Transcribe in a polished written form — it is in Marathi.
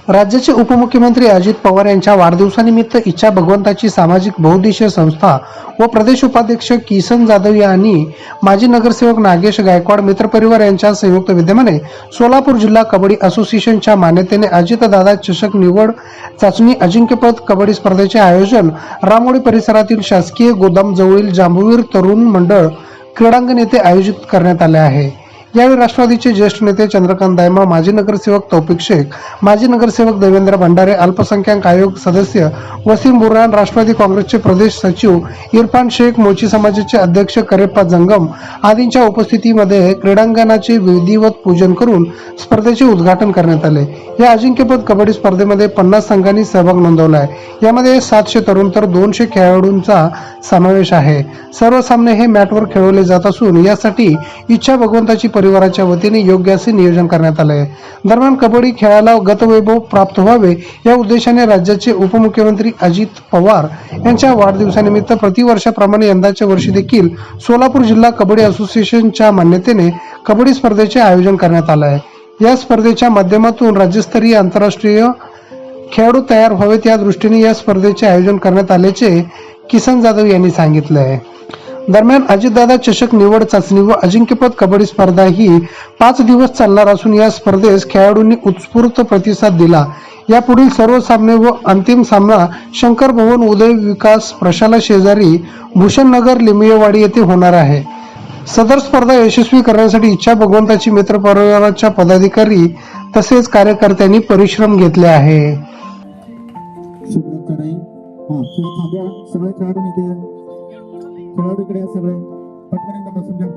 राज्याचे उपमुख्यमंत्री अजित पवार यांच्या वाढदिवसानिमित्त इच्छा भगवंताची सामाजिक बहुउद्देशीय संस्था व प्रदेश उपाध्यक्ष किसन जाधव यांनी माजी नगरसेवक नागेश गायकवाड मित्रपरिवार यांच्या संयुक्त विद्यमाने सोलापूर जिल्हा कबड्डी असोसिएशनच्या मान्यतेने अजितदादा चषक निवड चाचणी अजिंक्यपद कबड्डी स्पर्धेचे आयोजन रामोडी परिसरातील शासकीय गोदाम जवळील जांभूवीर तरुण मंडळ क्रीडांगण येथे आयोजित करण्यात आले आहे। यावेळी राष्ट्रवादीचे ज्येष्ठ नेते चंद्रकांत दायमा, माजी नगरसेवक तौफिक शेख, माजी नगरसेवक देवेंद्र भंडारे, अल्पसंख्याक आयोग सदस्य वसीम बुरहान, राष्ट्रवादी काँग्रेसचे प्रदेश सचिव इरफान शेख, मोची समाजाचे अध्यक्ष करेप्पा जंगम आदींच्या उपस्थितीमध्ये क्रीडांगणाचे विधिवत पूजन करून स्पर्धेचे उद्घाटन करण्यात आले। या अजिंक्यपद कबड्डी स्पर्धेमध्ये 50 संघांनी सहभाग नोंदवला आहे। यामध्ये 700 तरुण तर 200 खेळाडूंचा समावेश आहे। सर्व सामने हे मॅटवर खेळवले जात असून यासाठी इच्छा भगवंताची परिवाराच्या वतीने योग्य असे नियोजन करण्यात आले आहे। दरम्यान कबड्डी खेळाला गतवैभव प्राप्त व्हावे या उद्देशाने राज्याचे उपमुख्यमंत्री अजित पवार यांच्या वाढदिवसानिमित्त प्रतिवर्षाप्रमाणे यंदाच्या वर्षी देखील सोलापूर जिल्हा कबड्डी असोसिएशनच्या मान्यतेने कबड्डी स्पर्धेचे आयोजन करण्यात आले आहे। या स्पर्धेच्या माध्यमातून राज्यस्तरीय आंतरराष्ट्रीय खेळाडू तयार व्हावेत या दृष्टीने या स्पर्धेचे आयोजन करण्यात आल्याचे किसन जाधव यांनी सांगितले आहे। दरम्यान अजितदादा चषक निवड चाचणी व अजिंक्यपद कबड्डी स्पर्धा ही 5 दिवस चालणार असून या स्पर्धेस खेळाडूंनी उत्स्फूर्त प्रतिसाद दिला। यापुढील सर्व सामने व अंतिम सामना शंकर भवन उदय विकास प्रशाला शेजारी भूषणनगर लिंबियवाडी येथे होणार आहे। सदर स्पर्धा यशस्वी करण्यासाठी इच्छा भगवंताची मित्र परिवाराच्या पदाधिकारी तसेच कार्यकर्त्यांनी परिश्रम घेतले आहे। खेळाडूकडे सगळे पटकन बसून घ्या।